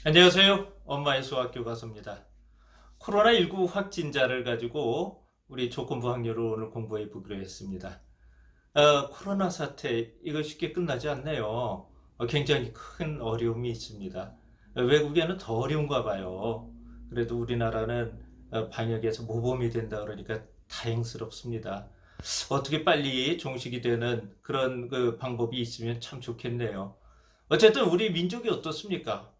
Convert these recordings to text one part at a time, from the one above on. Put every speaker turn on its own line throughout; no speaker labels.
안녕하세요. 엄마의 수학 교과서입니다. 코로나19 확진자를 가지고 우리 조건부 확률을 오늘 공부해 보기로 했습니다. 코로나 사태 이거 쉽게 끝나지 않네요. 굉장히 큰 어려움이 있습니다. 외국에는 더 어려운가 봐요. 그래도 우리나라는 방역에서 모범이 된다 그러니까 다행스럽습니다. 어떻게 빨리 종식이 되는 그런 그 방법이 있으면 참 좋겠네요. 어쨌든 우리 민족이 어떻습니까?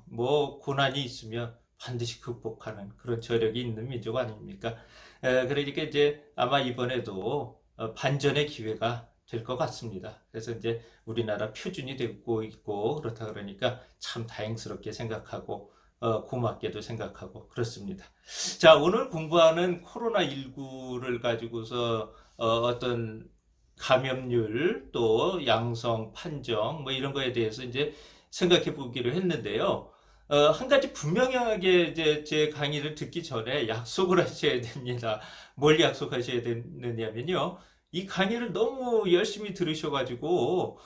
뭐 고난이 있으면 반드시 극복하는 그런 저력이 있는 민족 아닙니까? 그러니까 이제 아마 이번에도 반전의 기회가 될 것 같습니다. 그래서 이제 우리나라 표준이 되고 있고 그렇다 그러니까 참 다행스럽게 생각하고 고맙게도 생각하고 그렇습니다. 자, 오늘 공부하는 코로나19를 가지고서 어떤 감염률 또 양성 판정 뭐 이런 거에 대해서 이제 생각해 보기로 했는데요. 한 가지 분명하게 이제 제 강의를 듣기 전에 약속을 하셔야 됩니다. 뭘 약속하셔야 되느냐면요. 이 강의를 너무 열심히 들으셔가지고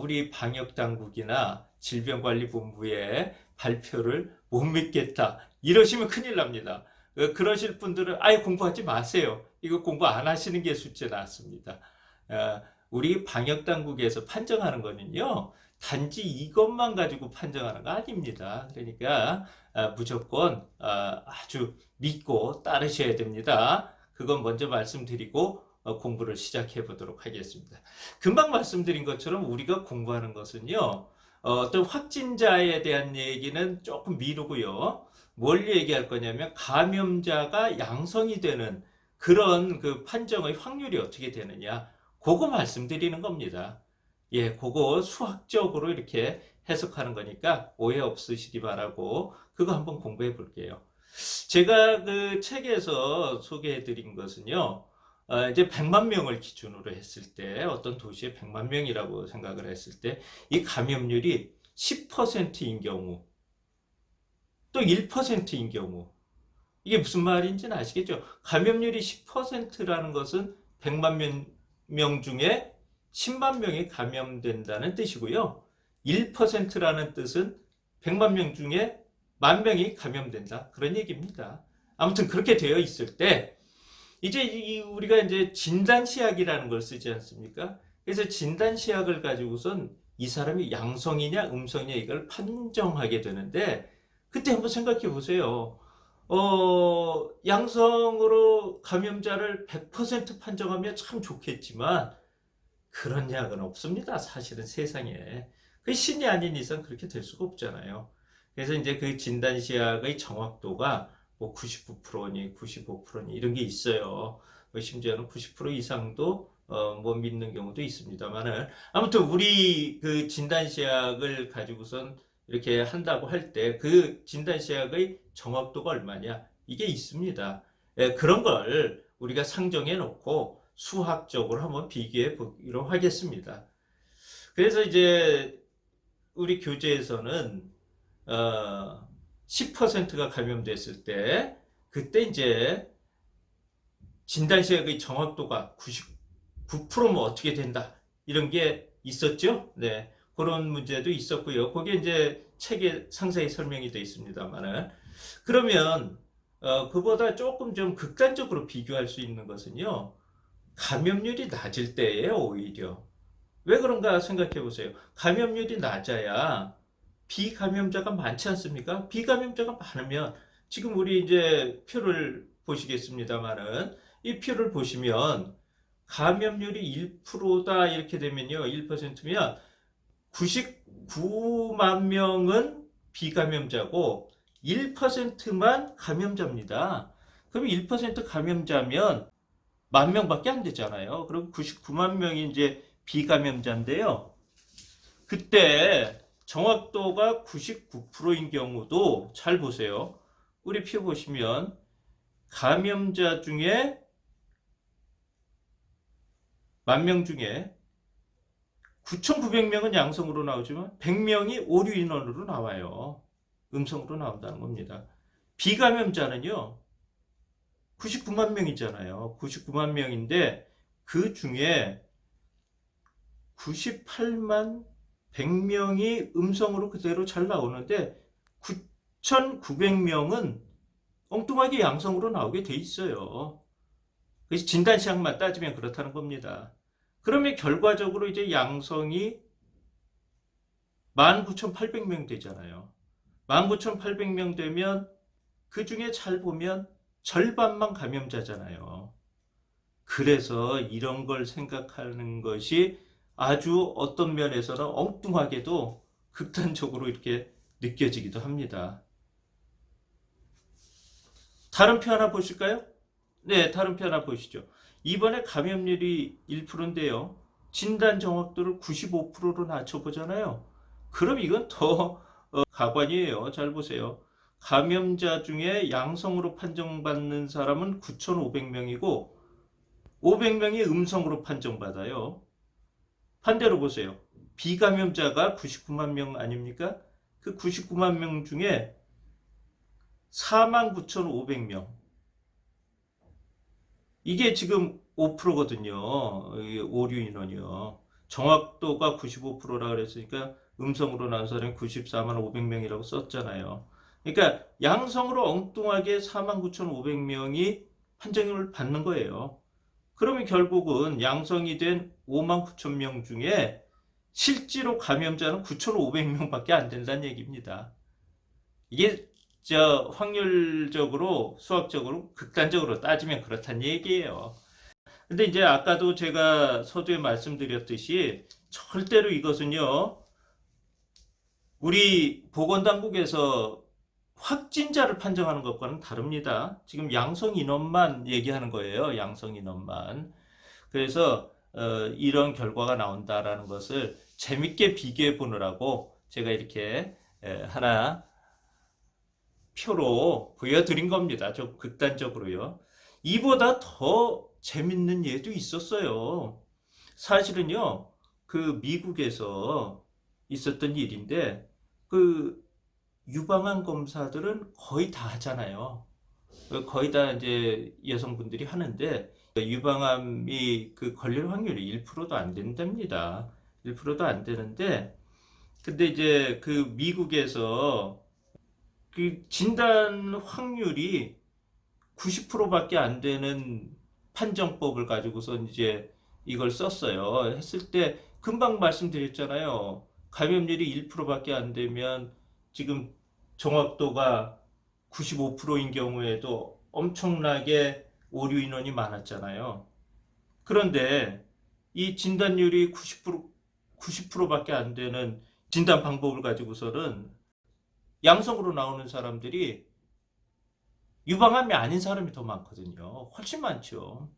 우리 방역당국이나 질병관리본부의 발표를 못 믿겠다. 이러시면 큰일 납니다. 그러실 분들은 아예 공부하지 마세요. 이거 공부 안 하시는 게 숫자 낫습니다. 우리 방역당국에서 판정하는 거는요. 단지 이것만 가지고 판정하는 거 아닙니다. 그러니까 무조건 아주 믿고 따르셔야 됩니다. 그건 먼저 말씀드리고 공부를 시작해 보도록 하겠습니다. 금방 말씀드린 것처럼 우리가 공부하는 것은요. 어떤 확진자에 대한 얘기는 조금 미루고요. 뭘 얘기할 거냐면 감염자가 양성이 되는 그런 그 판정의 확률이 어떻게 되느냐. 그거 말씀드리는 겁니다. 예, 그거 수학적으로 이렇게 해석하는 거니까 오해 없으시기 바라고 그거 한번 공부해 볼게요. 제가 그 책에서 소개해 드린 것은요. 이제 100만 명을 기준으로 했을 때 어떤 도시에 100만 명이라고 생각을 했을 때 이 감염률이 10%인 경우 또 1%인 경우 이게 무슨 말인지는 아시겠죠? 감염률이 10%라는 것은 100만 명 중에 10만 명이 감염된다는 뜻이고요. 1%라는 뜻은 100만 명 중에 1만 명이 감염된다. 그런 얘기입니다. 아무튼 그렇게 되어 있을 때 이제 우리가 이제 진단시약이라는 걸 쓰지 않습니까? 그래서 진단시약을 가지고선 이 사람이 양성이냐 음성이냐 이걸 판정하게 되는데 그때 한번 생각해 보세요. 양성으로 감염자를 100% 판정하면 참 좋겠지만 그런 약은 없습니다. 사실은 세상에. 그 신이 아닌 이상 그렇게 될 수가 없잖아요. 그래서 이제 그 진단시약의 정확도가 뭐 99%니 95%니 이런 게 있어요. 뭐 심지어는 90% 이상도 못 믿는 경우도 있습니다만은 아무튼 우리 그 진단시약을 가지고선 이렇게 한다고 할 때 그 진단시약의 정확도가 얼마냐 이게 있습니다. 그런 걸 우리가 상정해 놓고 수학적으로 한번 비교해 보기로 하겠습니다. 그래서 이제 우리 교재에서는 10%가 감염됐을 때 그때 이제 진단시약의 정확도가 99%면 어떻게 된다 이런 게 있었죠. 네, 그런 문제도 있었고요. 거기에 이제 책에 상세히 설명이 되어 있습니다만은 그러면 그보다 조금 좀 극단적으로 비교할 수 있는 것은요. 감염률이 낮을 때예요, 오히려. 왜 그런가 생각해 보세요. 감염률이 낮아야 비감염자가 많지 않습니까? 비감염자가 많으면 지금 우리 이제 표를 보시겠습니다만은 이 표를 보시면 감염률이 1%다 이렇게 되면요. 1%면 99만 명은 비감염자고 1%만 감염자입니다. 그럼 1% 감염자면 10,000명밖에 안 되잖아요. 그럼 99만 명이 이제 비감염자인데요. 그때 정확도가 99%인 경우도 잘 보세요. 우리 표 보시면 감염자 중에 10,000명 중에 9,900명은 양성으로 나오지만 100명이 오류 인원으로 나와요. 음성으로 나온다는 겁니다. 비감염자는요. 99만 명이잖아요. 99만 명인데 그 중에 98만 100명이 음성으로 그대로 잘 나오는데 9,900명은 엉뚱하게 양성으로 나오게 돼 있어요. 그래서 진단시약만 따지면 그렇다는 겁니다. 그러면 결과적으로 이제 양성이 19,800명 되잖아요. 19,800명 되면 그 중에 잘 보면 절반만 감염자잖아요. 그래서 이런 걸 생각하는 것이 아주 어떤 면에서는 엉뚱하게도 극단적으로 이렇게 느껴지기도 합니다. 다른 표 하나 보실까요? 네, 다른 표 하나 보시죠. 이번에 감염률이 1%인데요. 진단 정확도를 95%로 낮춰보잖아요. 그럼 이건 더 가관이에요. 잘 보세요. 감염자 중에 양성으로 판정받는 사람은 9,500명이고 500명이 음성으로 판정받아요. 반대로 보세요. 비감염자가 99만 명 아닙니까? 그 99만 명 중에 49,500명. 이게 지금 5%거든요. 오류 인원이요. 정확도가 95%라 그랬으니까 음성으로 나온 사람이 94만 500명이라고 썼잖아요. 그러니까 양성으로 엉뚱하게 49,500명이 판정을 받는 거예요. 그러면 결국은 양성이 된 5만 9천 명 중에 실제로 감염자는 9,500명밖에 안 된다는 얘기입니다. 이게 확률적으로 수학적으로 극단적으로 따지면 그렇다는 얘기예요. 근데 이제 아까도 제가 서두에 말씀드렸듯이 절대로 이것은요, 우리 보건당국에서 확진자를 판정하는 것과는 다릅니다. 지금 양성 인원만 얘기하는 거예요. 양성 인원만. 그래서 이런 결과가 나온다라는 것을 재밌게 비교해 보느라고 제가 이렇게 하나 표로 보여드린 겁니다. 좀 극단적으로요. 이보다 더 재밌는 예도 있었어요. 사실은요, 그 미국에서 있었던 일인데, 그 유방암 검사들은 거의 다 하잖아요. 거의 다 이제 여성분들이 하는데, 유방암이 그 걸릴 확률이 1%도 안 된답니다. 1%도 안 되는데, 근데 이제 그 미국에서 그 진단 확률이 90%밖에 안 되는 판정법을 가지고서 이제 이걸 썼어요. 했을 때 금방 말씀드렸잖아요. 감염률이 1%밖에 안 되면 지금 정확도가 95%인 경우에도 엄청나게 오류 인원이 많았잖아요. 그런데 이 진단율이 90%밖에 안 되는 진단 방법을 가지고서는 양성으로 나오는 사람들이 유방암이 아닌 사람이 더 많거든요. 훨씬 많죠.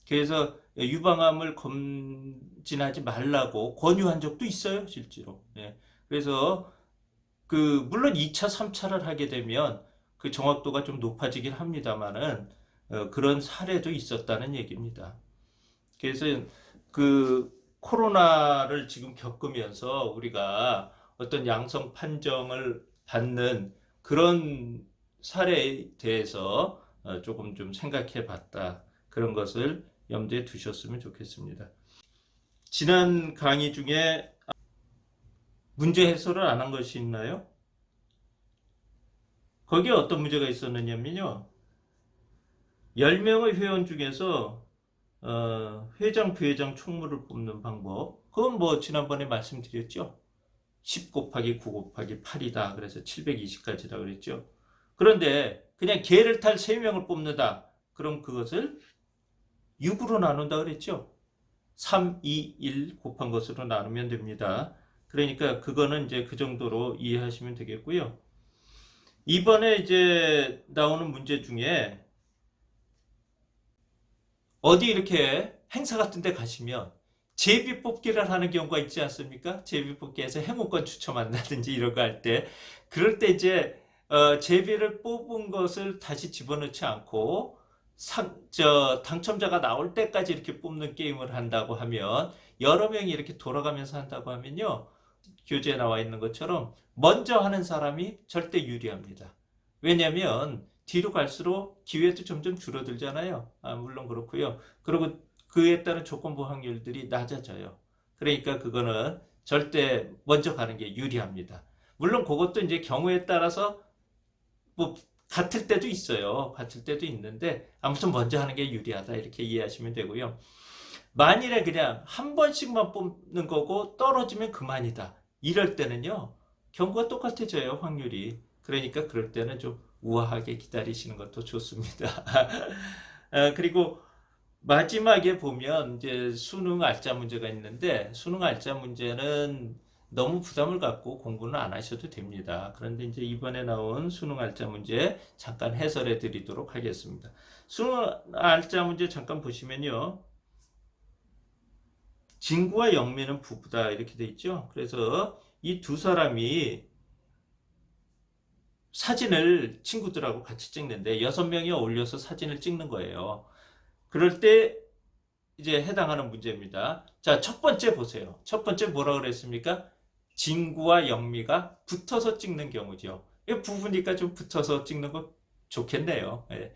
그래서 유방암을 검진하지 말라고 권유한 적도 있어요, 실제로. 예. 그래서 물론 2차, 3차를 하게 되면 그 정확도가 좀 높아지긴 합니다만은 그런 사례도 있었다는 얘기입니다. 그래서 그 코로나를 지금 겪으면서 우리가 어떤 양성 판정을 받는 그런 사례에 대해서 조금 좀 생각해 봤다. 그런 것을 염두에 두셨으면 좋겠습니다. 지난 강의 중에 문제 해소를 안 한 것이 있나요? 거기에 어떤 문제가 있었느냐면요. 10명의 회원 중에서 회장, 부회장 총무를 뽑는 방법. 그건 뭐 지난번에 말씀드렸죠. 10 곱하기 9 곱하기 8이다. 그래서 720까지다 그랬죠. 그런데 그냥 개를 탈 3명을 뽑는다. 그럼 그것을 6으로 나눈다 그랬죠. 3, 2, 1 곱한 것으로 나누면 됩니다. 그러니까 그거는 이제 그 정도로 이해하시면 되겠고요. 이번에 이제 나오는 문제 중에 어디 이렇게 행사 같은 데 가시면 제비 뽑기를 하는 경우가 있지 않습니까? 제비 뽑기에서 행운권 추첨한다든지 이런 거 할 때, 그럴 때 이제 제비를 뽑은 것을 다시 집어넣지 않고 당첨자가 나올 때까지 이렇게 뽑는 게임을 한다고 하면, 여러 명이 이렇게 돌아가면서 한다고 하면요, 교재에 나와 있는 것처럼 먼저 하는 사람이 절대 유리합니다. 왜냐하면 뒤로 갈수록 기회도 점점 줄어들잖아요. 물론 그렇고요. 그리고 그에 따른 조건부 확률들이 낮아져요. 그러니까 그거는 절대 먼저 가는 게 유리합니다. 물론 그것도 이제 경우에 따라서 뭐 같을 때도 있어요. 같을 때도 있는데 아무튼 먼저 하는 게 유리하다 이렇게 이해하시면 되고요. 만일에 그냥 한 번씩만 뽑는 거고 떨어지면 그만이다. 이럴 때는요. 경우가 똑같아져요. 확률이. 그러니까 그럴 때는 좀 우아하게 기다리시는 것도 좋습니다. 그리고 마지막에 보면 이제 수능 알짜 문제가 있는데 수능 알짜 문제는 너무 부담을 갖고 공부는 안 하셔도 됩니다. 그런데 이제 이번에 나온 수능 알짜 문제 잠깐 해설해 드리도록 하겠습니다. 수능 알짜 문제 잠깐 보시면요. 진구와 영미는 부부다 이렇게 돼 있죠. 그래서 이 두 사람이 사진을 친구들하고 같이 찍는데 6명이 어울려서 사진을 찍는 거예요. 그럴 때 이제 해당하는 문제입니다. 자, 첫 번째 보세요. 첫 번째 뭐라 그랬습니까? 진구와 영미가 붙어서 찍는 경우죠. 이 부부니까 좀 붙어서 찍는 거 좋겠네요. 예.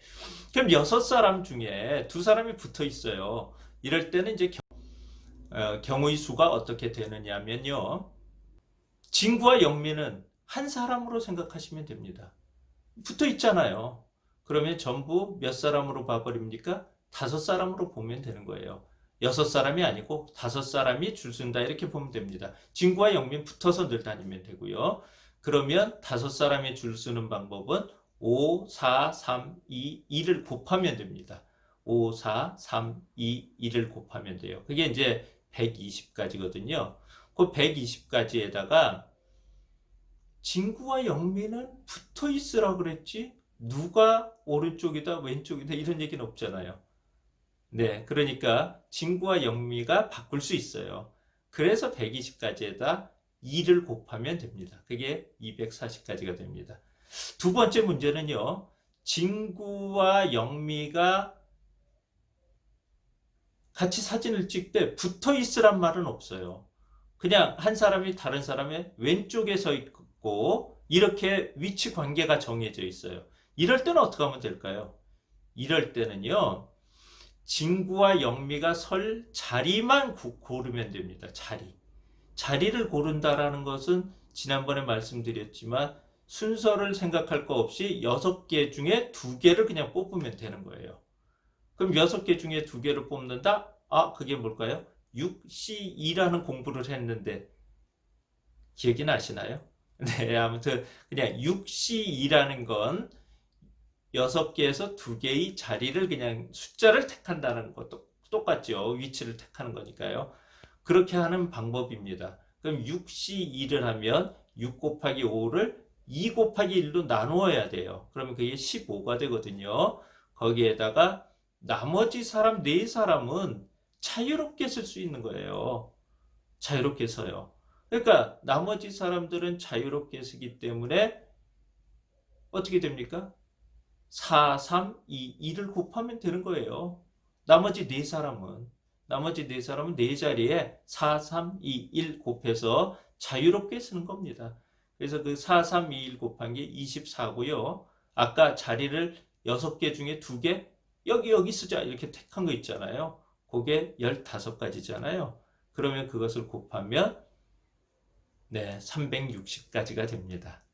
그럼 6사람 중에 2사람이 붙어 있어요. 이럴 때는 이제 경우의 수가 어떻게 되느냐면요. 진구와 영미는 한 사람으로 생각하시면 됩니다. 붙어 있잖아요. 그러면 전부 몇 사람으로 봐버립니까? 5사람으로 보면 되는 거예요. 6사람이 아니고 5사람이 줄 쓴다 이렇게 보면 됩니다. 진구와 영민 붙어서 늘 다니면 되고요. 그러면 5사람이 줄 쓰는 방법은 5, 4, 3, 2, 2를 곱하면 됩니다. 5, 4, 3, 2, 2를 곱하면 돼요. 그게 이제 120까지거든요. 그 120까지에다가 진구와 영미는 붙어 있으라 그랬지 누가 오른쪽이다 왼쪽이다 이런 얘기는 없잖아요. 네, 그러니까 진구와 영미가 바꿀 수 있어요. 그래서 120까지에다 2를 곱하면 됩니다. 그게 240까지가 됩니다. 두 번째 문제는요. 진구와 영미가 같이 사진을 찍을 때 붙어 있으란 말은 없어요. 그냥 한 사람이 다른 사람의 왼쪽에 서 있고 이렇게 위치 관계가 정해져 있어요. 이럴 때는 어떻게 하면 될까요? 이럴 때는요. 진구와 영미가 설 자리만 고르면 됩니다. 자리를 고른다라는 것은 지난번에 말씀드렸지만 순서를 생각할 거 없이 6개 중에 2개를 그냥 뽑으면 되는 거예요. 그럼 6개 중에 2개를 뽑는다? 아, 그게 뭘까요? 6C2라는 공부를 했는데 기억이 나시나요? 네, 아무튼 그냥 6C2라는 건 6개에서 2개의 자리를 그냥 숫자를 택한다는 것도 똑같죠. 위치를 택하는 거니까요. 그렇게 하는 방법입니다. 그럼 6C2를 하면 6 곱하기 5를 2 곱하기 1로 나누어야 돼요. 그러면 그게 15가 되거든요. 거기에다가 나머지 사람 4사람은 자유롭게 쓸 수 있는 거예요. 자유롭게 써요. 그러니까 나머지 사람들은 자유롭게 쓰기 때문에 어떻게 됩니까? 4, 3, 2, 2를 곱하면 되는 거예요. 나머지 4사람은 4자리에 4, 3, 2, 1 곱해서 자유롭게 쓰는 겁니다. 그래서 그 4, 3, 2, 1 곱한 게 24고요. 아까 자리를 6개 중에 2개 여기 쓰자 이렇게 택한 거 있잖아요. 그게 15가지잖아요. 그러면 그것을 곱하면 네, 360까지가 됩니다.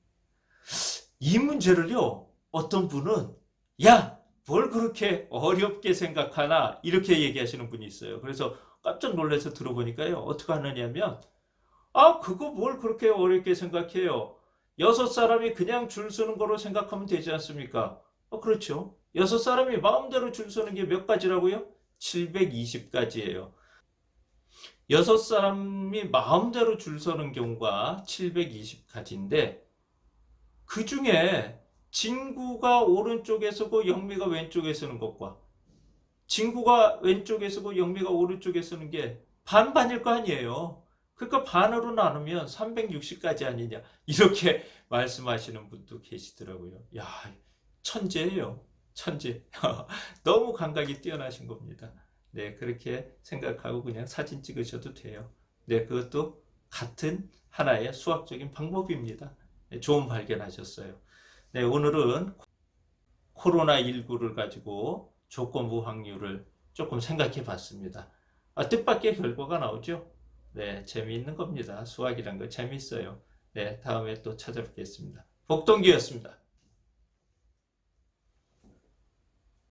이 문제를요. 어떤 분은 야, 뭘 그렇게 어렵게 생각하나 이렇게 얘기하시는 분이 있어요. 그래서 깜짝 놀라서 들어보니까요. 어떻게 하느냐면 아, 그거 뭘 그렇게 어렵게 생각해요. 6사람이 그냥 줄 서는 거로 생각하면 되지 않습니까? 그렇죠. 6사람이 마음대로 줄 서는 게 몇 가지라고요? 720가지예요. 6사람이 마음대로 줄 서는 경우가 720가지인데 그 중에 진구가 오른쪽에 서고 영미가 왼쪽에 서는 것과 진구가 왼쪽에 서고 영미가 오른쪽에 서는 게 반반일 거 아니에요. 그러니까 반으로 나누면 360까지 아니냐 이렇게 말씀하시는 분도 계시더라고요. 야, 천재예요. 천재. 너무 감각이 뛰어나신 겁니다. 네, 그렇게 생각하고 그냥 사진 찍으셔도 돼요. 네, 그것도 같은 하나의 수학적인 방법입니다. 네, 좋은 발견하셨어요. 네, 오늘은 코로나19를 가지고 조건부 확률을 조금 생각해 봤습니다. 뜻밖의 결과가 나오죠? 네, 재미있는 겁니다. 수학이란 거 재밌어요. 네, 다음에 또 찾아뵙겠습니다. 복동기였습니다.